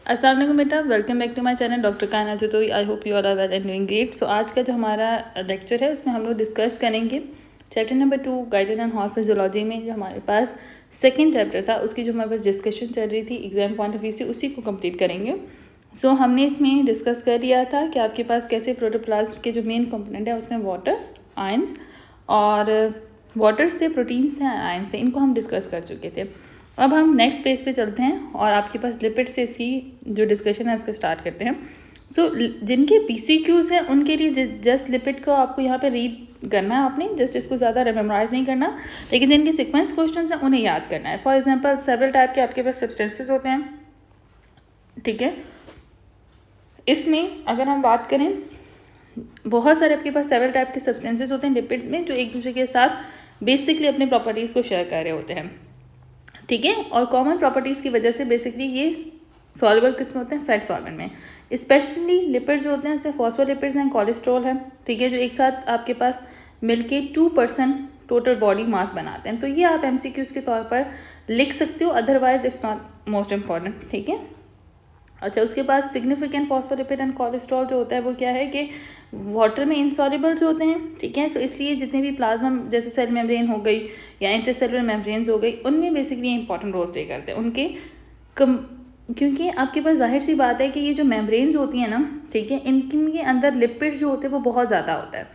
अस्सलाम वालेकुम बेटा, welcome back to my channel doctor Kainat Jatoi. I hope you all are well and doing great. So आज का जो हमारा लेक्चर है उसमें हम लोग डिस्कस करेंगे chapter number 2 guided and hall physiology में जो हमारे पास सेकंड चैप्टर था उसकी जो हमारे पास डिस्कशन चल रही थी एग्जाम पॉइंट ऑफ व्यू से, उसी को कंप्लीट करेंगे। सो हमने इसमें डिस्कस कर लिया था कि आपके पास कैसे प्रोटोप्लाज्म के जो मेन कंपोनेंट है उसमें वाटर, आयंस और वाटर्स थे, प्रोटीन्स थे, आयंस थे, इनको हम डिस्कस कर चुके थे। अब हम नेक्स्ट पेज पे चलते हैं और आपके पास लिपिड से इसकी जो डिस्कशन है उसको स्टार्ट करते हैं। सो जिनके PCQs हैं उनके लिए जस्ट लिपिड को आपको यहाँ पे रीड करना है, आपने जस्ट इसको ज़्यादा मेमोराइज नहीं करना, लेकिन जिनके सीक्वेंस क्वेश्चंस हैं उन्हें याद करना है। फॉर एग्जांपल सेवरल टाइप के आपके पास सब्सटेंसेस होते हैं, ठीक है। इसमें अगर हम बात करें, बहुत सारे आपके पास सेवरल टाइप के सब्सटेंसेस होते हैं लिपिड में जो एक दूसरे के साथ बेसिकली अपने प्रॉपर्टीज़ को शेयर कर रहे होते हैं, ठीक है। और कॉमन प्रॉपर्टीज़ की वजह से बेसिकली ये सॉल्युबल किस्म होते हैं फैट सॉल्वेंट में। स्पेशली लिपिड्स जो होते हैं उसमें फॉस्फोलिपिड्स हैं, कोलेस्ट्रॉल है, ठीक है, जो एक साथ आपके पास मिलके 2% टोटल बॉडी मास बनाते हैं। तो ये आप MCQs के तौर पर लिख सकते हो, otherwise it's not most important, ठीक है। अच्छा, उसके बाद सिग्निफिकेंट फॉस्फोलिपिड एंड कोलेस्ट्रॉल जो होता है वो क्या है कि वाटर में इनसॉल्युबल जो होते हैं, ठीक है। सो इसलिए जितने भी प्लाज्मा जैसे सेल मेम्ब्रेन हो गई या इंटरसेलुलर मेम्ब्रेन्स हो गई, उनमें बेसिकली इंपॉर्टेंट रोल प्ले करते हैं उनके क्योंकि आपके पास जाहिर सी बात है कि ये जो मेम्ब्रेन्स होती हैं ना, ठीक है, इनके अंदर लिपिड्स जो होते हैं वो बहुत ज़्यादा होता है।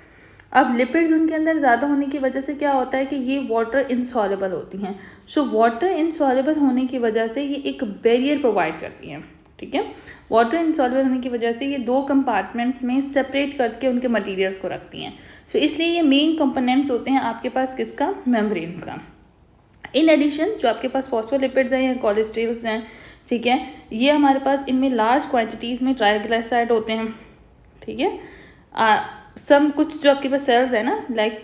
अब लिपिड्स उनके अंदर ज़्यादा होने की वजह से क्या होता है कि ये वाटर इनसॉल्युबल होती हैं। सो वाटर इनसॉल्युबल होने की वजह से ये एक बैरियर प्रोवाइड करती हैं, ठीक है। वाटर इनसॉल्युबल होने की वजह से ये 2 कंपार्टमेंट्स में सेपरेट करके उनके मटेरियल्स को रखती हैं। सो इसलिए ये मेन कंपोनेंट्स होते हैं आपके पास किसका, मेम्ब्रेन्स का। इन एडिशन जो आपके पास फॉस्फोलिपिड्स हैं या कोलेस्ट्रॉल्स हैं, ठीक है, ये हमारे पास इनमें लार्ज क्वांटिटीज़ में ट्राइग्लिसराइड होते हैं, ठीक है। सम कुछ जो आपके पास सेल्स है ना, लाइक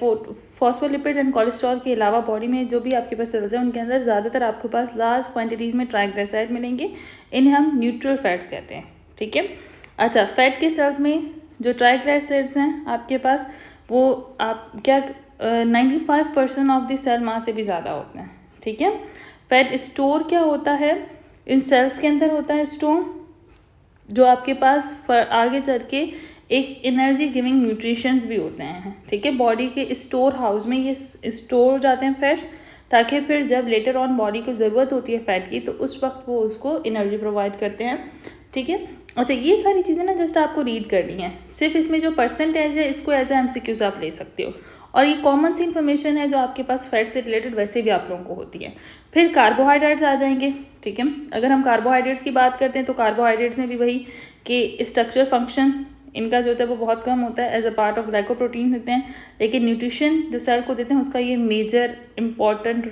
फॉस्फोलिपिड एंड कोलेस्ट्रॉल के अलावा बॉडी में जो भी आपके पास सेल्स हैं उनके अंदर ज़्यादातर आपके पास लार्ज क्वांटिटीज़ में ट्राइग्लिसराइड मिलेंगे। इन्हें हम न्यूट्रल फैट्स कहते हैं, ठीक है। अच्छा, फैट के सेल्स में जो ट्राइग्लिसराइड्स हैं आपके पास वो आप क्या 95% ऑफ द सेल मास से भी ज़्यादा होते हैं, ठीक है। फैट स्टोर क्या होता है, इन सेल्स के अंदर होता है स्टोर, जो आपके पास आगे चल के एक एनर्जी गिविंग न्यूट्रिशंस भी होते हैं, ठीक है। बॉडी के स्टोर हाउस में ये स्टोर हो जाते हैं फैट्स, ताकि फिर जब लेटर ऑन बॉडी को ज़रूरत होती है फैट की तो उस वक्त वो उसको एनर्जी प्रोवाइड करते हैं, ठीक है। अच्छा, ये सारी चीज़ें ना जस्ट आपको रीड करनी है, सिर्फ इसमें जो परसेंटेज है इसको एज ए MCQs आप ले सकते हो, और ये कॉमन सी इन्फॉर्मेशन है जो आपके पास फैट से रिलेटेड वैसे भी आप लोगों को होती है। फिर कार्बोहाइड्रेट्स आ जाएंगे, ठीक है। अगर हम कार्बोहाइड्रेट्स की बात करते हैं तो कार्बोहाइड्रेट्स में भी वही कि स्ट्रक्चर फंक्शन इनका जो होता है वो बहुत कम होता है, as a part of glycoprotein होते हैं, लेकिन न्यूट्रिशन जो सेल को देते हैं उसका ये मेजर इंपॉर्टेंट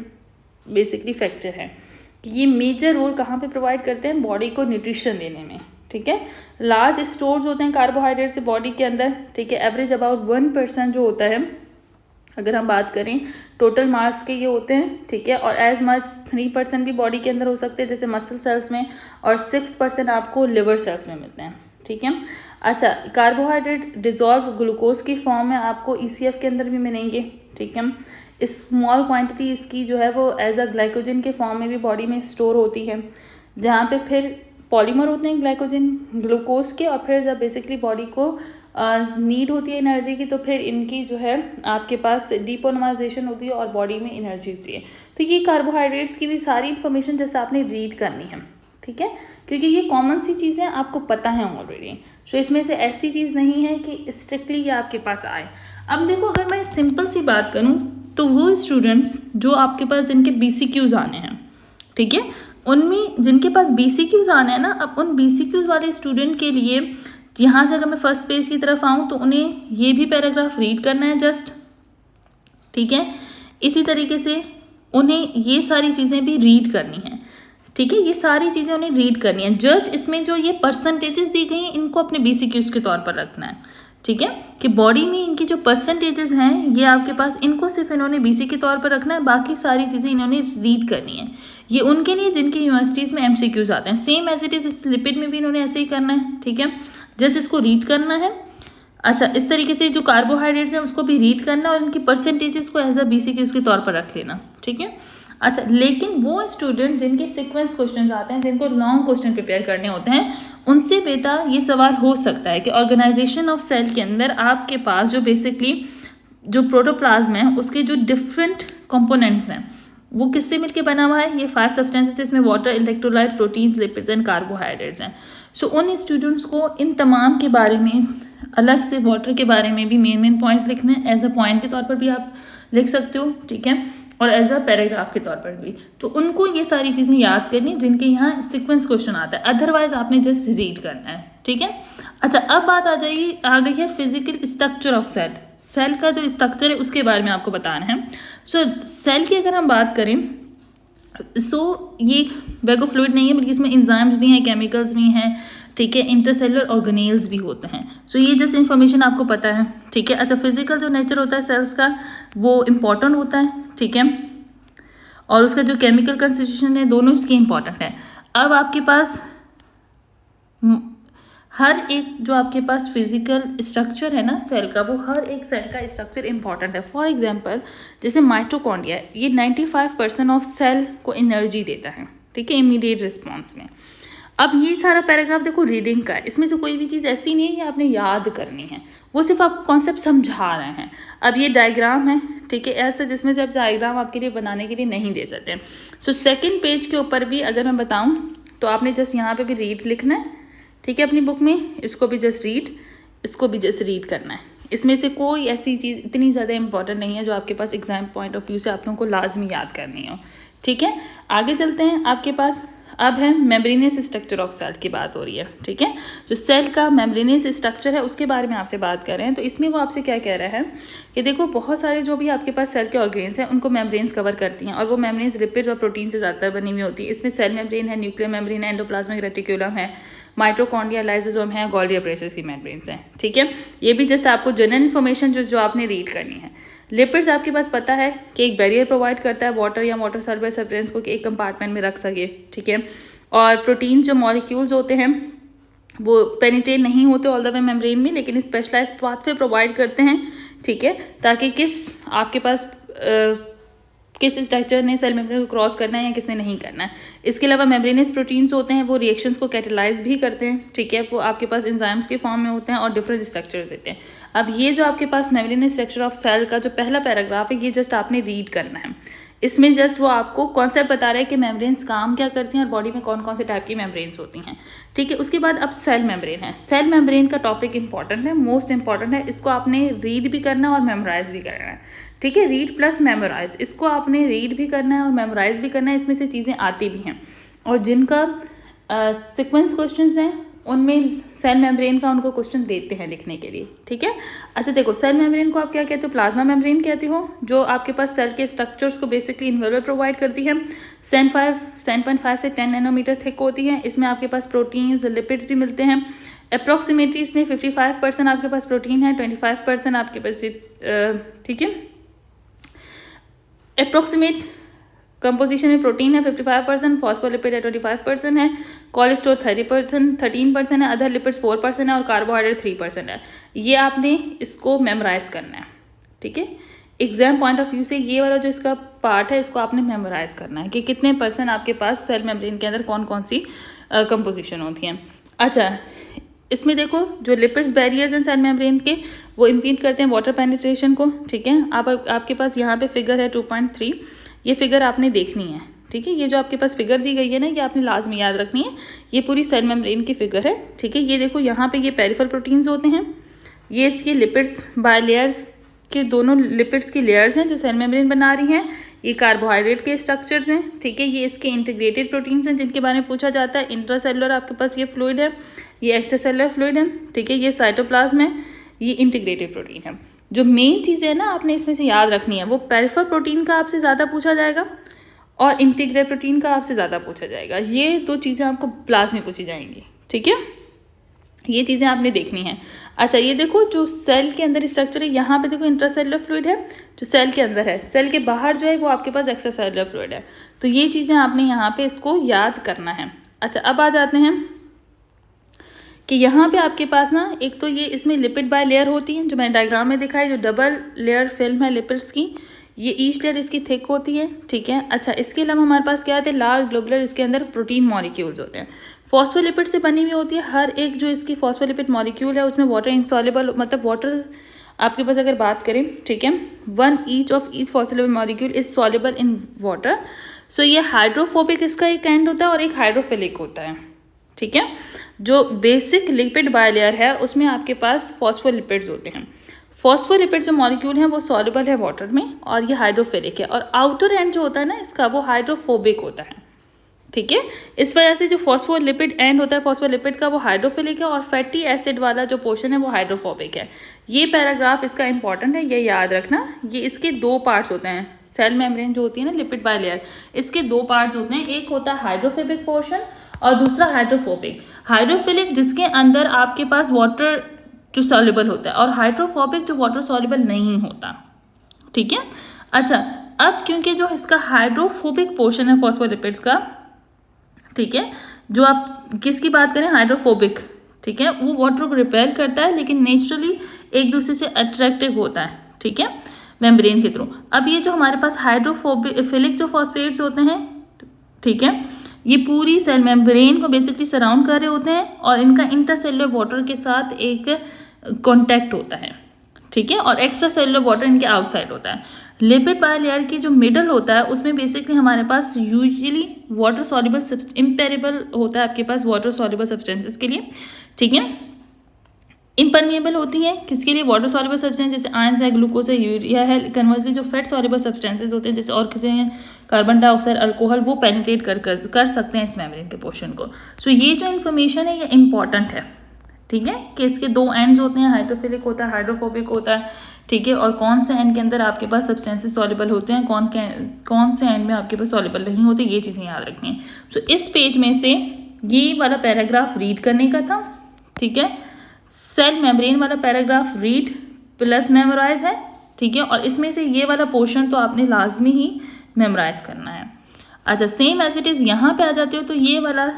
बेसिकली फैक्टर है कि ये मेजर रोल कहाँ पे प्रोवाइड करते हैं, बॉडी को न्यूट्रिशन देने में, ठीक है। लार्ज स्टोर्स होते हैं कार्बोहाइड्रेट से बॉडी के अंदर, ठीक है। एवरेज अबाउट 1% जो होता है अगर हम बात करें टोटल मास के ये होते हैं, ठीक है। और एज मच 3% भी बॉडी के अंदर हो सकते हैं जैसे मसल सेल्स में, और 6% आपको लिवर सेल्स में मिलते हैं, ठीक है। अच्छा, कार्बोहाइड्रेट डिजॉल्व ग्लूकोज की फॉर्म में आपको ECF के अंदर भी मिलेंगे, ठीक है। स्मॉल क्वांटिटी इसकी जो है वो एज अ ग्लाइकोजन के फॉर्म में भी बॉडी में स्टोर होती है, जहाँ पे फिर पॉलीमर होते हैं ग्लाइकोजन ग्लूकोज के, और फिर जब बेसिकली बॉडी को नीड होती है एनर्जी की तो फिर इनकी जो है आपके पास डिपोलिमराइजेशन होती है और बॉडी में एनर्जी होती है। तो ये कार्बोहाइड्रेट्स की भी सारी इन्फॉर्मेशन जैसे आपने रीड करनी है, ठीक है, क्योंकि ये कॉमन सी चीज़ें आपको पता है ऑलरेडी। सो इसमें से ऐसी चीज़ नहीं है कि स्ट्रिक्टली ये आपके पास आए। अब देखो, अगर मैं सिंपल सी बात करूँ तो वो स्टूडेंट्स जो आपके पास जिनके BCQs आने हैं, ठीक है, उनमें जिनके पास BCQs आने हैं ना, अब उन BCQs वाले स्टूडेंट के लिए यहाँ से अगर मैं फर्स्ट पेज की तरफ आऊँ तो उन्हें ये भी पैराग्राफ रीड करना है जस्ट, ठीक है। इसी तरीके से उन्हें ये सारी चीज़ें भी रीड करनी है, ठीक है। ये सारी चीज़ें उन्हें रीड करनी है। जस्ट इसमें जो ये परसेंटेजेस दी गई हैं इनको अपने BCQs के तौर पर रखना है, ठीक है, कि बॉडी में इनकी जो परसेंटेजेस हैं ये आपके पास, इनको सिर्फ इन्होंने BC के तौर पर रखना है, बाकी सारी चीज़ें इन्होंने रीड करनी है। ये उनके लिए जिनकी यूनिवर्सिटीज़ में MCQs आते हैं, सेम एज इट इज़ इस लिपिड में भी इन्होंने ऐसे ही करना है, ठीक है, जस्ट इसको रीड करना है। अच्छा, इस तरीके से जो कार्बोहाइड्रेट्स हैं उसको भी रीड करना और इनकी परसेंटेजेस को एज अ BCQs के तौर पर रख लेना, ठीक है। अच्छा, लेकिन वो स्टूडेंट जिनके सीक्वेंस क्वेश्चंस आते हैं, जिनको लॉन्ग क्वेश्चन प्रिपेयर करने होते हैं, उनसे बेटा ये सवाल हो सकता है कि ऑर्गेनाइजेशन ऑफ सेल के अंदर आपके पास जो बेसिकली जो प्रोटोप्लाज्म है उसके जो डिफरेंट कंपोनेंट्स हैं वो किससे मिलके बना हुआ है। ये 5 सब्सटेंसेस, इसमें water, electrolyte, proteins, lipids and carbohydrates हैं। सो उन स्टूडेंट्स को इन तमाम के बारे में अलग से, वाटर के बारे में भी मेन पॉइंट्स लिखने हैं, एज अ पॉइंट के तौर पर भी आप लिख सकते हो, ठीक है, और एज अ पैराग्राफ के तौर पर भी। तो उनको ये सारी चीज़ें याद करनी जिनके यहाँ सीक्वेंस क्वेश्चन आता है, अदरवाइज आपने जस्ट रीड करना है, ठीक है। अच्छा, अब बात आ गई है physical structure of cell. Cell का जो स्ट्रक्चर है उसके बारे में आपको बताना है। सो सेल की अगर हम बात करें, ये बैग ऑफ फ्लूइड नहीं है, बल्कि इसमें एंजाइम्स भी हैं, केमिकल्स भी हैं, ठीक है, इंटरसेलुलर ऑर्गेनेल्स भी होते हैं। सो ये जस्ट इन्फॉर्मेशन आपको पता है, ठीक है। अच्छा, फिजिकल जो नेचर होता है सेल्स का वो इम्पॉर्टेंट होता है, ठीक है, और उसका जो केमिकल कंस्टिट्यूशन है दोनों इसके इम्पॉर्टेंट है। अब आपके पास हर एक जो आपके पास फिजिकल स्ट्रक्चर है ना सेल का, वो हर एक सेल का स्ट्रक्चर इंपॉर्टेंट है। फॉर एग्जांपल जैसे माइटोकॉन्ड्रिया, ये 95% ऑफ सेल को एनर्जी देता है, ठीक है, इमीडिएट रिस्पॉन्स में। अब ये सारा पैराग्राफ देखो रीडिंग का है, इसमें से कोई भी चीज़ ऐसी नहीं है कि आपने याद करनी है, वो सिर्फ आपको कॉन्सेप्ट समझा रहे हैं। अब ये डायग्राम है, ठीक है, ऐसा जिसमें से आप डायग्राम आपके लिए बनाने के लिए नहीं दे सकते। सो सेकेंड पेज के ऊपर भी अगर मैं बताऊँ तो आपने जस्ट यहाँ पे भी रीड लिखना है, ठीक है, अपनी बुक में, इसको भी जस्ट रीड, इसको भी जस्ट रीड करना है। इसमें से कोई ऐसी चीज़ इतनी ज़्यादा इंपॉर्टेंट नहीं है जो आपके पास एग्जाम पॉइंट ऑफ व्यू से आप लोगों को लाजमी याद करनी हो, ठीक है। आगे चलते हैं, आपके पास अब है मेम्ब्रेनस स्ट्रक्चर ऑफ सेल की बात हो रही है, ठीक है। जो सेल का मेम्ब्रेनस स्ट्रक्चर है उसके बारे में आपसे बात कर रहे हैं। तो इसमें वो आपसे क्या कह रहा है कि देखो बहुत सारे जो भी आपके पास सेल के ऑर्गेन्स हैं उनको मेम्ब्रेन्स कवर करती हैं, और वो मेम्ब्रेन्स लिपिड्स और प्रोटीन से ज़्यादातर बनी हुई होती है। इसमें सेल मेम्ब्रेन है, न्यूक्लियर मेम्ब्रेन है, एंडोप्लाज्मिक रेटिकुलम है, माइटोकॉन्ड्रिया, लाइसोसोम है, गोल्गी अप्रेसिस की मेम्ब्रेन्स हैं, ठीक है। ये भी जस्ट आपको जनरल इन्फॉर्मेशन जो आपने रीड करनी है। लिपिड्स आपके पास पता है कि एक बैरियर प्रोवाइड करता है वाटर या वाटर सॉल्युबल सब्सटेंस को कि एक कंपार्टमेंट में रख सके, ठीक है। और प्रोटीन जो मॉलिक्यूल्स होते हैं वो पेनिट्रेट नहीं होते ऑल द वे मेम्ब्रेन में, लेकिन स्पेशलाइज्ड पाथवे प्रोवाइड करते हैं, ठीक है, ताकि आपके पास किस स्ट्रक्चर ने सेल मेम्ब्रेन को क्रॉस करना है या किसने नहीं करना है। इसके अलावा मेम्ब्रेनस प्रोटीन्स होते हैं, वो रिएक्शंस को कैटेलाइज भी करते हैं, ठीक है, वो आपके पास एंजाइम्स के फॉर्म में होते हैं और डिफरेंट स्ट्रक्चर्स देते हैं। अब ये जो आपके पास मेम्ब्रेनस स्ट्रक्चर ऑफ सेल का जो पहला पैराग्राफ है, ये जस्ट आपने रीड करना है। इसमें जस्ट वो आपको कॉन्सेप्ट बता रहा है कि मेम्ब्रेन्स काम क्या करती हैं और बॉडी में कौन कौन से टाइप की मेम्ब्रेन्स होती हैं, ठीक है। उसके बाद अब सेल मेम्ब्रेन है। सेल मेम्ब्रेन का टॉपिक इंपॉर्टेंट है, मोस्ट इंपॉर्टेंट है, इसको आपने रीड भी करना है और मेमोराइज भी करना है, ठीक है। रीड प्लस मेमोराइज, इसको आपने रीड भी करना है और मेमोराइज भी करना है। इसमें से चीज़ें आती भी हैं, और जिनका सीक्वेंस क्वेश्चंस हैं उनमें सेल मेम्ब्रेन का उनको क्वेश्चन देते हैं लिखने के लिए, ठीक है। अच्छा देखो, सेल मेम्ब्रेन को आप क्या कहते हो, प्लाज्मा मेम्ब्रेन कहते हो, जो आपके पास सेल के स्ट्रक्चर्स को बेसिकली इन्वॉल्व प्रोवाइड करती है। 7.5 से 10 नैनोमीटर थिक होती है। इसमें आपके पास प्रोटीन्स, लिपिड्स भी मिलते हैं। अप्रॉक्सीमेटली इसमें 55% आपके पास प्रोटीन है, 25% आपके पास, ठीक है, अप्रॉक्सीमेट कंपोजिशन में प्रोटीन है 55%, फॉस्फोलिपिड है 25% है, कोलेस्ट्रॉल 13% है, अदर लिपिड्स 4% है और कार्बोहाइड्रेट 3% है। ये आपने इसको मेमोराइज करना है, ठीक है। एग्जाम पॉइंट ऑफ व्यू से ये वाला जो इसका पार्ट है इसको आपने मेमोराइज करना है कि कितने % आपके पास सेल मेम्ब्रेन के अंदर कौन कौन सी कंपोजिशन होती हैं। अच्छा, इसमें देखो जो लिपिड्स बैरियर्स हैं सेल मेम्ब्रेन के, वो इम्पीड करते हैं वाटर पेनिट्रेशन को, ठीक है। आपके पास यहाँ पे फिगर है 2.3, ये फिगर आपने देखनी है, ठीक है। ये जो आपके पास फिगर दी गई है ना, ये आपने लाजमी याद रखनी है, ये पूरी सेल मेम्ब्रेन की फिगर है, ठीक है। ये देखो यहाँ पे ये पेरिफेरल प्रोटीन्स होते हैं, ये इसके लिपिड्स बाय लेयर्स के दोनों लिपिड्स की लेयर्स हैं जो सेल मेम्ब्रेन बना रही हैं। ये कार्बोहाइड्रेट के स्ट्रक्चर्स हैं, ठीक है। ये इसके इंटीग्रेटेड प्रोटीन्स हैं जिनके बारे में पूछा जाता है। इंट्रासेलुलर आपके पास ये फ्लूइड है, ये एक्स्ट्रासेलुलर फ्लूइड है, ठीक है। ये साइटोप्लाज्म है, ये इंटीग्रेटेड प्रोटीन है। जो मेन चीज़ें है ना आपने इसमें से याद रखनी है, वो पेरिफेरल प्रोटीन का आपसे ज़्यादा पूछा जाएगा और इंटीग्रेटेड प्रोटीन का आपसे ज़्यादा पूछा जाएगा। ये दो चीज़ें आपको क्लास में पूछी जाएंगी, ठीक है। ये चीज़ें आपने देखनी है। अच्छा, ये देखो जो सेल के अंदर स्ट्रक्चर है, यहाँ पे देखो इंट्रासेलुलर फ्लूइड है जो सेल के अंदर है, सेल के बाहर जो है वो आपके पास एक्स्ट्रासेलुलर फ्लूइड है। तो ये चीज़ें आपने यहाँ पे इसको याद करना है। अच्छा, अब आ जाते हैं कि यहाँ पे आपके पास ना एक तो ये इसमें लिपिड बाय लेयर होती है जो मैंने डायग्राम में दिखाई, जो डबल लेयर फिल्म है लिपिड्स की, ये ईच लेयर इसकी थिक होती है, ठीक है। अच्छा, इसके अलावा हमारे पास क्या आते हैं, लार्ज ग्लोबुलर, इसके अंदर प्रोटीन मॉलिक्यूल्स होते हैं, फॉस्फोलिपिड से बनी हुई होती है। हर एक जो इसकी फॉस्फोलिपिड मॉलिक्यूल है उसमें वाटर इंसॉल्युबल, मतलब वाटर आपके पास अगर बात करें, ठीक है, one each of each phospholipid molecule is soluble in water. So ये हाइड्रोफोबिक इसका एक एंड होता है और एक हाइड्रोफिलिक होता है, ठीक है। जो बेसिक लिपिड बायलेयर है उसमें आपके पास फॉस्फोलिपिड्स होते हैं। फॉस्फोलिपिड जो मॉलिक्यूल हैं वो सॉल्युबल है वाटर में और ये हाइड्रोफिलिक है, और आउटर एंड जो होता है ना इसका, वो हाइड्रोफोबिक होता है, ठीक है। इस वजह से जो फॉस्फोलिपिड एंड होता है फॉस्फोलिपिड का, वो हाइड्रोफिलिक है, और फैटी एसिड वाला जो पोर्शन है वो हाइड्रोफोबिक है। ये पैराग्राफ इसका इंपॉर्टेंट है, ये याद रखना। ये इसके दो पार्ट्स होते हैं, सेल मेम्ब्रेन जो होती है ना लिपिड बायलेयर, इसके दो पार्ट्स होते हैं, एक होता है हाइड्रोफोबिक पोर्शन और दूसरा हाइड्रोफोबिक। हाइड्रोफिलिक जिसके अंदर आपके पास वाटर जो सॉल्युबल होता है, और हाइड्रोफोबिक जो वाटर सॉल्युबल नहीं होता, ठीक है। अच्छा, अब क्योंकि जो इसका हाइड्रोफोबिक पोर्शन है फॉस्फोलिपिड्स का, ठीक है, जो आप किसकी बात करें, हाइड्रोफोबिक, ठीक है, वो वाटर को रिपेल करता है लेकिन नेचुरली एक दूसरे से अट्रैक्टिव होता है, ठीक है, मेम्ब्रेन के थ्रू। अब ये जो हमारे पास हाइड्रोफिलिक जो फॉस्फेट्स होते हैं, ठीक है, ये पूरी सेल मेम्ब्रेन को बेसिकली सराउंड कर रहे होते हैं और इनका इंटरसेलुलर वाटर के साथ एक कॉन्टैक्ट होता है, ठीक है, और एक्स्ट्रा सेलुलर वाटर इनके आउटसाइड होता है। लिपिड बायलेयर की जो मिडल होता है उसमें बेसिकली हमारे पास यूजुअली वाटर सॉल्युबल इम्पेरेबल होता है आपके पास वाटर सॉल्युबल सब्सटेंसेस के लिए, ठीक है। इम्परमिएबल होती है किसके लिए, वाटर सॉल्युबल सब्सटेंस, जैसे आयंस है, ग्लूकोज है, यूरिया है। कन्वर्सली जो फैट सॉल्युबल सब्सटेंसेस होते हैं जैसे ऑक्सीजन है, कार्बन डाइऑक्साइड, अल्कोहल, वो पेनिट्रेट कर सकते हैं इस मेम्ब्रेन के पोर्शन को। सो ये जो इन्फॉर्मेशन है ये इंपॉर्टेंट है, ठीक है, कि इसके दो एंड्स होते हैं, हाइड्रोफिलिक होता है, हाइड्रोफोबिक होता है, ठीक है, और कौन से एंड के अंदर आपके पास सब्सटेंसेस सॉल्युबल होते हैं, कौन से एंड में आपके पास सॉल्युबल नहीं होते, ये चीज़ें याद रखनी है। सो इस पेज में से ये वाला पैराग्राफ रीड करने का था, ठीक है, सेल मेम्ब्रेन वाला पैराग्राफ रीड प्लस मेमोराइज है, ठीक है, और इसमें से ये वाला पोर्शन तो आपने लाजमी ही मेमोराइज करना है। अच्छा, सेम एज इट इज़ यहाँ पे आ जाते हो तो ये वाला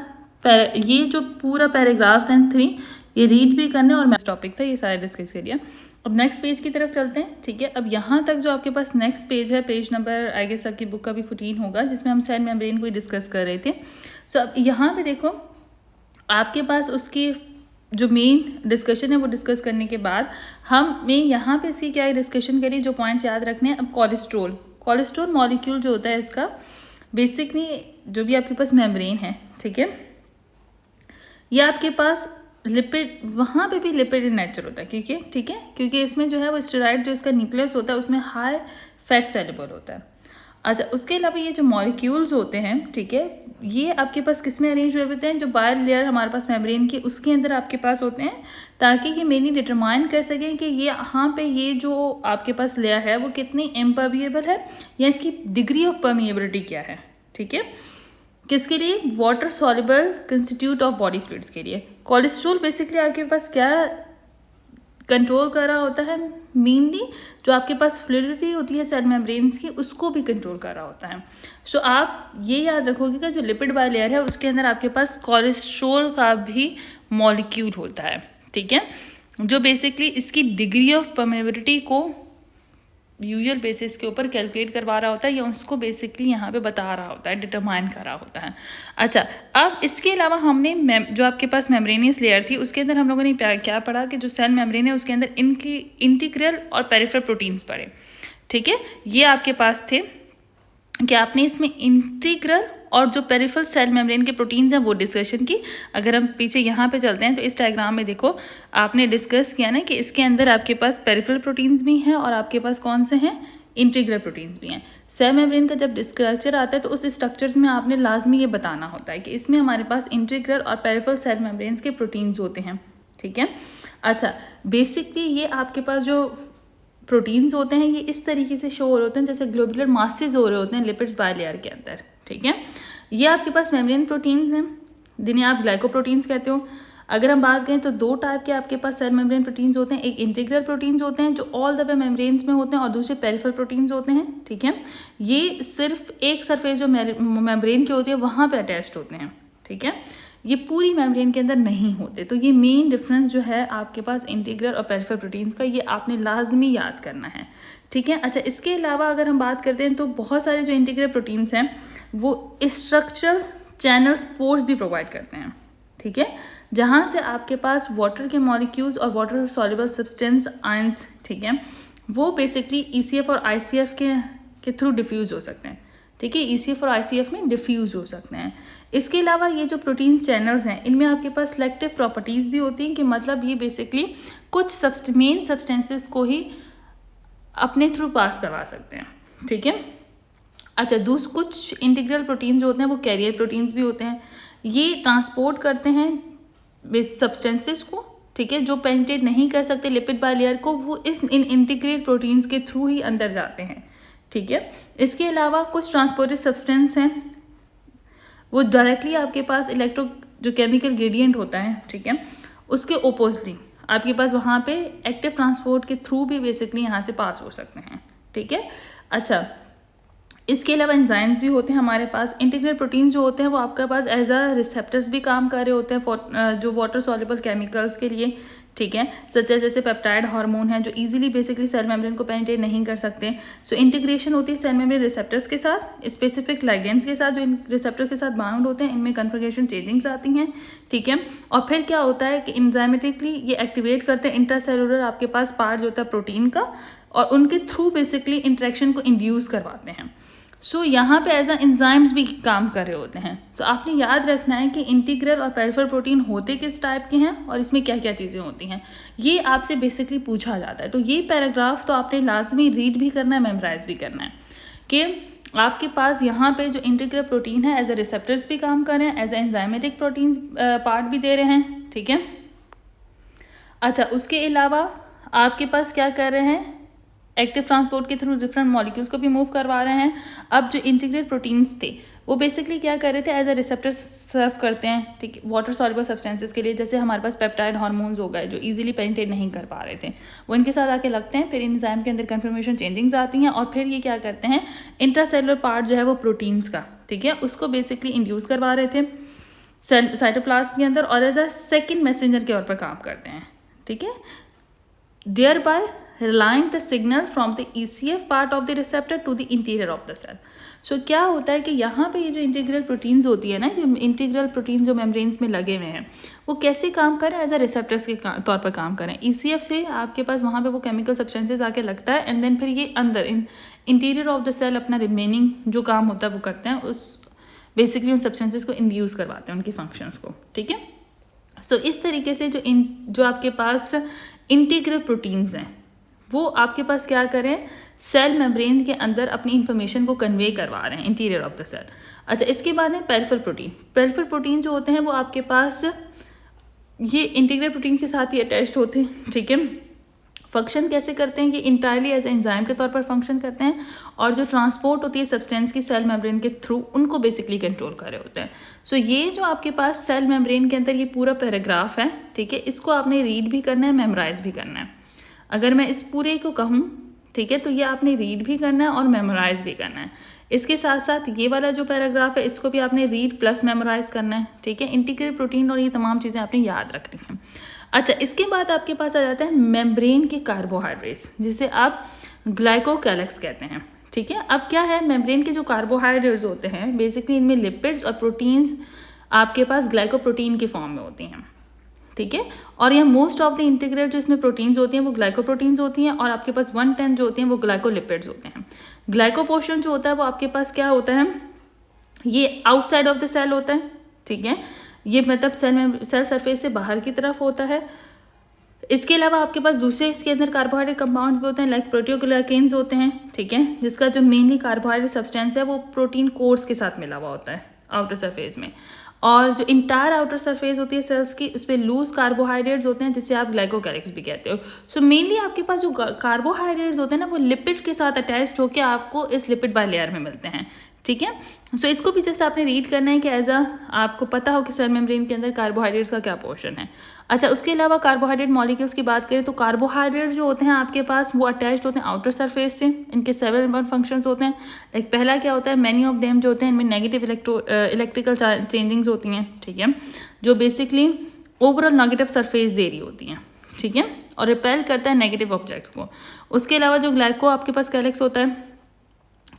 ये जो पूरा पैराग्राफ्स हैं 3, ये रीड भी करने, और मैथ्स टॉपिक था ये सारे डिस्कस कर दिया। अब नेक्स्ट पेज की तरफ चलते हैं, ठीक है। अब यहाँ तक जो आपके पास नेक्स्ट पेज है, पेज नंबर आई गेस आपकी बुक का भी 14 होगा, जिसमें हम सेल मेम्ब्रेन को डिस्कस कर रहे थे। सो अब यहाँ पे देखो आपके पास उसकी जो मेन डिस्कशन है वो डिस्कस करने के बाद हमने यहाँ पे इसकी क्या डिस्कशन करी, जो पॉइंट्स याद रखने हैं। अब कोलेस्ट्रॉल मॉलिक्यूल जो होता है इसका, बेसिकली जो भी आपके पास मेम्ब्रेन है, ठीक है, ये आपके पास लिपिड, वहाँ पे भी लिपिड इन नेचर होता है, क्योंकि ठीक है, क्योंकि इसमें जो है वो स्टेरॉइड जो इसका न्यूक्लियस होता है उसमें हाई फैट सॉल्युबल होता है। अच्छा, उसके अलावा ये जो मॉलिक्यूल्स होते हैं, ठीक है, ये आपके पास किस में अरेंज हुए होते हैं, जो बायर लेयर हमारे पास मेम्ब्रेन की उसके अंदर आपके पास होते हैं, ताकि ये मेनली डिटरमाइन कर सकें कि ये यहाँ पे ये जो आपके पास लेयर है वो कितनी इम्परमिएबल है या इसकी डिग्री ऑफ परमिएबिलिटी क्या है, ठीक है, किसके लिए, water soluble constitute of body fluids के लिए। कोलेस्ट्रॉल बेसिकली आपके पास क्या कंट्रोल कर रहा होता है, मेनली जो आपके पास फ्लूइडिटी होती है सेल मेम्ब्रेन्स की, उसको भी कंट्रोल कर रहा होता है। सो आप ये याद रखोगे कि जो लिपिड बायलेयर है उसके अंदर आपके पास कोलेस्ट्रॉल का भी मॉलिक्यूल होता है, ठीक है, जो बेसिकली इसकी डिग्री ऑफ परमेबिलिटी को यूजुअल बेसिस के ऊपर कैलकुलेट करवा रहा होता है, या उसको बेसिकली यहाँ पे बता रहा होता है, डिटरमाइन कर रहा होता है। अच्छा, अब इसके अलावा हमने जो आपके पास मेम्ब्रेनियस लेयर थी उसके अंदर हम लोगों ने क्या पढ़ा कि जो सेल मेम्ब्रेन है उसके अंदर इनकी इंटीग्रल और पेरिफेरल प्रोटीन्स पढ़े, ठीक है। ये आपके पास थे कि आपने इसमें इंटीग्रल और जो पेरिफेरल सेल मेम्ब्रेन के प्रोटीन्स हैं वो डिस्कशन की। अगर हम पीछे यहाँ पे चलते हैं तो इस डायग्राम में देखो आपने डिस्कस किया ना कि इसके अंदर आपके पास पेरिफेरल प्रोटीन्स भी हैं और आपके पास कौन से हैं, इंटीग्रल प्रोटीन्स भी हैं। सेल मेम्ब्रेन का जब स्ट्रक्चर आता है तो उस स्ट्रक्चर्स में आपने लाजमी ये बताना होता है कि इसमें हमारे पास इंटीग्रल और पेरिफेरल सेल मेम्ब्रेन्स के प्रोटीन्स होते हैं, ठीक है। अच्छा, बेसिकली ये आपके पास जो प्रोटीन्स होते हैं ये इस तरीके से शो हो रहे होते हैं जैसे ग्लोबुलर मासेस हो रहे होते हैं लिपिड्स बायलेयर के अंदर, ठीक है। ये आपके पास मेम्ब्रेन प्रोटीन्स हैं जिन्हें आप ग्लाइकोप्रोटीन्स कहते हो। अगर हम बात करें तो दो टाइप के आपके पास सेल मेम्ब्रेन प्रोटीन्स होते हैं, एक इंटीग्रल प्रोटीन्स होते हैं जो ऑल द वे मेम्ब्रेन्स में होते हैं और दूसरे पेरिफेरल प्रोटीन्स होते हैं, ठीक है। ये सिर्फ एक सरफेस जो मेम्ब्रेन की होती है वहाँ पे अटैच्ड होते हैं, ठीक है, ये पूरी मेम्ब्रेन के अंदर नहीं होते। तो ये मेन डिफरेंस जो है आपके पास इंटीग्रल और पेरिफेरल प्रोटीन्स का, ये आपने लाजमी याद करना है, ठीक है। अच्छा, इसके अलावा अगर हम बात करते हैं तो बहुत सारे जो इंटीग्रल प्रोटीन्स हैं वो स्ट्रक्चरल चैनल स्पोर्स भी प्रोवाइड करते हैं, ठीक है, जहाँ से आपके पास वाटर के मॉलिक्यूल्स और वाटर सॉल्युबल सब्सटेंस आयंस, ठीक है, वो बेसिकली ECF और ICF के थ्रू डिफ्यूज़ हो सकते हैं, ठीक है, ECF और ICF में डिफ्यूज़ हो सकते हैं। इसके अलावा ये जो प्रोटीन चैनल्स हैं इनमें आपके पास सिलेक्टिव प्रॉपर्टीज़ भी होती हैं, कि मतलब ये बेसिकली कुछ मेन सब्सटेंसेस को ही अपने थ्रू पास करवा सकते हैं, ठीक है। अच्छा, कुछ इंटीग्रल प्रोटीन जो होते हैं वो कैरियर प्रोटीन्स भी होते हैं, ये ट्रांसपोर्ट करते हैं सब्सटेंसेस को, ठीक है, जो पेनिट्रेट नहीं कर सकते लिपिड बाइलेयर को, वो इन इंटीग्रल प्रोटीन्स के थ्रू ही अंदर जाते हैं, ठीक है। इसके अलावा कुछ ट्रांसपोर्टेड सब्सटेंस हैं वो डायरेक्टली आपके पास जो केमिकल ग्रेडियंट होता है, ठीक है, उसके ओपोजिटली आपके पास वहाँ पे एक्टिव ट्रांसपोर्ट के थ्रू भी बेसिकली यहाँ से पास हो सकते हैं, ठीक है। अच्छा, इसके अलावा एंजाइम्स भी होते हैं हमारे पास। इंटीग्रल प्रोटीन्स जो होते हैं वो आपके पास एज अ रिसेप्टर्स भी काम कर रहे होते हैं जो वाटर सॉल्युबल केमिकल्स के लिए, ठीक है, जैसे पेप्टाइड हार्मोन है जो इजीली बेसिकली सेल मेम्ब्रेन को पेनिट्रेट नहीं कर सकते। सो इंटीग्रेशन होती है सेल मेम्ब्रेन रिसेप्टर्स के साथ, स्पेसिफिक लाइगेंड्स के साथ, जो इन रिसेप्टर के साथ बाउंड होते हैं, इनमें कन्फिगरेशन चेंजिंग्स आती हैं, ठीक है। और फिर क्या होता है कि एंजाइमेटिकली ये एक्टिवेट करते हैं इंट्रासेलुलर आपके पास पार्ट जो होता है प्रोटीन का, और उनके थ्रू बेसिकली इंटरेक्शन को इंड्यूस करवाते हैं। सो यहाँ पे एज एंजाइम्स भी काम कर रहे होते हैं। सो आपने याद रखना है कि इंटीग्रल और पेरिफेरल प्रोटीन होते किस टाइप के हैं और इसमें क्या क्या चीज़ें होती हैं, ये आपसे बेसिकली पूछा जाता है। तो ये पैराग्राफ तो आपने लाजमी रीड भी करना है, मेमोराइज भी करना है, कि आपके पास यहाँ पे जो इंटीग्रल प्रोटीन है एज ए रिसेप्टर्स भी काम कर रहे हैं, as a enzymatic protein part भी दे रहे हैं, ठीक है। अच्छा, उसके अलावा आपके पास क्या कर रहे हैं, एक्टिव ट्रांसपोर्ट के थ्रू डिफरेंट मॉलिक्यूल्स को भी मूव करवा रहे हैं। अब जो इंटीग्रेट प्रोटीन्स थे वो बेसिकली क्या कर रहे थे, एज अ रिसेप्टर सर्व करते हैं, ठीक है, वाटर सॉल्युबल सब्सटेंसेस के लिए। जैसे हमारे पास पेप्टाइड हार्मोन्स हो गए जो इजीली पेनिट्रेट नहीं कर पा रहे थे, वो इनके साथ आके लगते हैं, फिर एंजाइम के अंदर कन्फर्मेशन चेंजिंग्स आती हैं, और फिर ये क्या करते हैं, इंट्रासेलुलर पार्ट जो है वो प्रोटीन्स का, ठीक है, उसको बेसिकली इंड्यूस करवा रहे थे साइटोप्लाज्म के अंदर, और एज अ सेकेंड मैसेंजर के तौर पर काम करते हैं, ठीक है, thereby relying the signal from the ECF part of the receptor to the interior of the cell। सो क्या होता है कि यहाँ पे ये जो इंटीग्रल प्रोटीन्स होती है ना, ये इंटीग्रल प्रोटीन जो मेम्ब्रेन्स में लगे हुए हैं वो कैसे काम करें, एज अ रिसेप्टर्स के तौर पर काम करें। ECF से आपके पास वहाँ पे वो केमिकल सब्सटेंसेस आके लगता है, एंड देन फिर ये अंदर इंटीरियर ऑफ द सेल अपना रिमेनिंग जो काम होता है वो करते हैं, उस बेसिकली उन सब्सटेंसेस को इंड्यूस करवाते हैं, उनके फंक्शंस को, ठीक है। सो इस तरीके से जो आपके पास इंटीग्रल प्रोटीन्स हैं वो आपके पास क्या करें, सेल मेम्ब्रेन के अंदर अपनी इंफॉर्मेशन को कन्वे करवा रहे हैं इंटीरियर ऑफ द सेल। अच्छा, इसके बाद है पेरिफेरल प्रोटीन। पेरिफेरल प्रोटीन जो होते हैं वो आपके पास ये इंटीग्रल प्रोटीन के साथ ही अटैच्ड होते हैं, ठीक है। फंक्शन कैसे करते हैं कि इंटायरली एज एंजाइम के तौर पर फंक्शन करते हैं, और जो ट्रांसपोर्ट होती है सब्सटेंस की सेल मेम्ब्रेन के थ्रू उनको बेसिकली कंट्रोल कर रहे होते हैं। सो ये जो आपके पास सेल मेम्ब्रेन के अंदर ये पूरा पैराग्राफ है, ठीक है, इसको आपने रीड भी करना है, मेमोराइज भी करना है। अगर मैं इस पूरे को कहूँ, ठीक है, तो ये आपने रीड भी करना है और मेमोराइज भी करना है। इसके साथ साथ ये वाला जो पैराग्राफ है इसको भी आपने रीड प्लस मेमोराइज करना है, ठीक है। इंटीग्रल प्रोटीन और ये तमाम चीज़ें आपने याद रखनी है। अच्छा, इसके बाद आपके पास आ जाता है मेम्ब्रेन के कार्बोहाइड्रेट्स, जिसे आप ग्लाइकोकैलिक्स कहते हैं, ठीक है। अब क्या है, मेम्ब्रेन के जो कार्बोहाइड्रेट्स होते हैं बेसिकली इनमें लिपिड्स और प्रोटीन्स आपके पास ग्लाइकोप्रोटीन के फॉर्म में होती हैं, ठीक है। और ये मोस्ट ऑफ द इंटीग्रल जो इसमें प्रोटीन्स होती हैं वो ग्लाइकोप्रोटीन्स होती हैं, और आपके पास 1/10 जो होती हैं वो ग्लाइकोलिपिड्स होते हैं। ग्लाइकोपोर्शन जो होता है वो आपके पास क्या होता है, ये आउटसाइड ऑफ द सेल होता है, ठीक है, ये मतलब सेल सरफेस से बाहर की तरफ होता है। इसके अलावा आपके पास दूसरे इसके अंदर कार्बोहाइड्रेट कंपाउंड्स भी होते हैं, लाइक प्रोटीओग्लाइकेन्स होते हैं, ठीक है, जिसका जो मेनली कार्बोहाइड्रेट सब्सटेंस है वो प्रोटीन कोर्स के साथ मिला हुआ होता है आउटर सरफेस में। और जो इंटायर आउटर सरफेस होती है सेल्स की, उस पर लूज कार्बोहाइड्रेट्स होते हैं जिसे आप ग्लाइकोकैलिक्स भी कहते हो। सो मेनली आपके पास जो कार्बोहाइड्रेट्स होते हैं ना वो लिपिड के साथ अटैच्ड होकर आपको इस लिपिड बाइलेयर में मिलते हैं, ठीक है। सो इसको भी जैसे आपने रीड करना है कि एज आपको पता हो कि सेल मेम्ब्रेन के अंदर कार्बोहाइड्रेट्स का क्या पोर्शन है। अच्छा, उसके अलावा कार्बोहाइड्रेट मॉलिक्यूल्स की बात करें तो कार्बोहाइड्रेट जो होते हैं आपके पास वो अटैच्ड होते हैं आउटर सरफेस से। इनके सेवरल इंपॉर्टेंट फंक्शंस होते हैं। लाइक पहला क्या होता है, मैनी ऑफ देम जो होते हैं इनमें नेगेटिव इलेक्ट्रिकल चेंजिंग्स होती हैं, ठीक है, जो बेसिकली ओवरऑल नेगेटिव सरफेस दे रही होती हैं, ठीक है, और रिपेल करता है नेगेटिव ऑब्जेक्ट्स को। उसके अलावा जो ग्लाइको आपके पास कैलेक्स होता है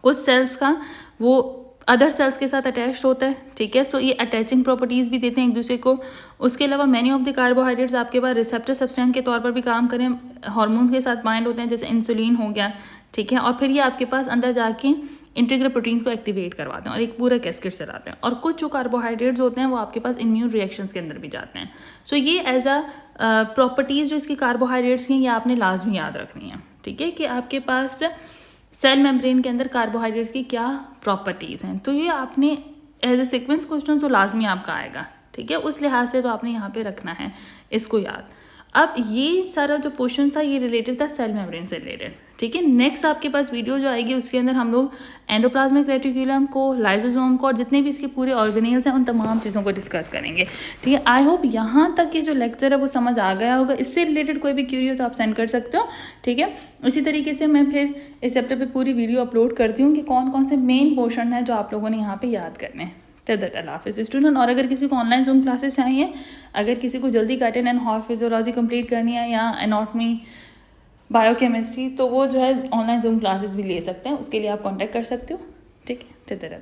कुछ सेल्स का, वो अदर सेल्स के साथ अटैच्ड होता है, ठीक है, तो ये अटैचिंग प्रॉपर्टीज़ भी देते हैं एक दूसरे को। उसके अलावा मैनी ऑफ द कार्बोहाइड्रेट्स आपके पास रिसेप्टर सब्सटेंस के तौर पर भी काम करें, हार्मोन्स के साथ बाइंड होते हैं जैसे इंसुलिन हो गया, ठीक है, और फिर ये आपके पास अंदर जाके इंटीग्रल प्रोटीन्स को एक्टिवेट करवाते हैं और एक पूरा कैस्केड चलाते हैं। और कुछ जो कार्बोहाइड्रेट्स होते हैं वो आपके पास इम्यून रिएक्शंस के अंदर भी जाते हैं। सो ये एज अ प्रॉपर्टीज़ जो इसकी कार्बोहाइड्रेट्स की ये आपने लाजमी याद रखनी है, ठीक है, कि आपके पास सेल मेम्ब्रेन के अंदर कार्बोहाइड्रेट्स की क्या प्रॉपर्टीज़ हैं। तो ये आपने एज ए सीक्वेंस क्वेश्चन जो लाजमी आपका आएगा, ठीक है, उस लिहाज से तो आपने यहाँ पे रखना है इसको याद। अब ये सारा जो पोर्शन था ये रिलेटेड था सेल मेम्ब्रेन से रिलेटेड, ठीक है। नेक्स्ट आपके पास वीडियो जो आएगी उसके अंदर हम लोग एंडोप्लाज्मिक रेटिकुलम को, लाइसोसोम को और जितने भी इसके पूरे ऑर्गेनेल्स हैं उन तमाम चीज़ों को डिस्कस करेंगे, ठीक है। आई होप यहाँ तक ये जो लेक्चर है वो समझ आ गया होगा। इससे रिलेटेड कोई भी क्यूरी हो तो आप सेंड कर सकते हो, ठीक है। इसी तरीके से मैं फिर इस चैप्टर पर पूरी वीडियो अपलोड करती हूँ कि कौन कौन से मेन पोर्शन है जो आप लोगों ने यहाँ पर याद करने हैं। अल्लाह हाफिज़ स्टूडेंट। और अगर किसी को ऑनलाइन जूम क्लासेस चाहिए, अगर किसी को जल्दी गाइडेड एंड हॉर्ट फिजियोलॉजी कंप्लीट करनी है या एनाटॉमी बायोकेमिस्ट्री, तो वो जो है ऑनलाइन जूम क्लासेस भी ले सकते हैं, उसके लिए आप कांटेक्ट कर सकते हो, ठीक है।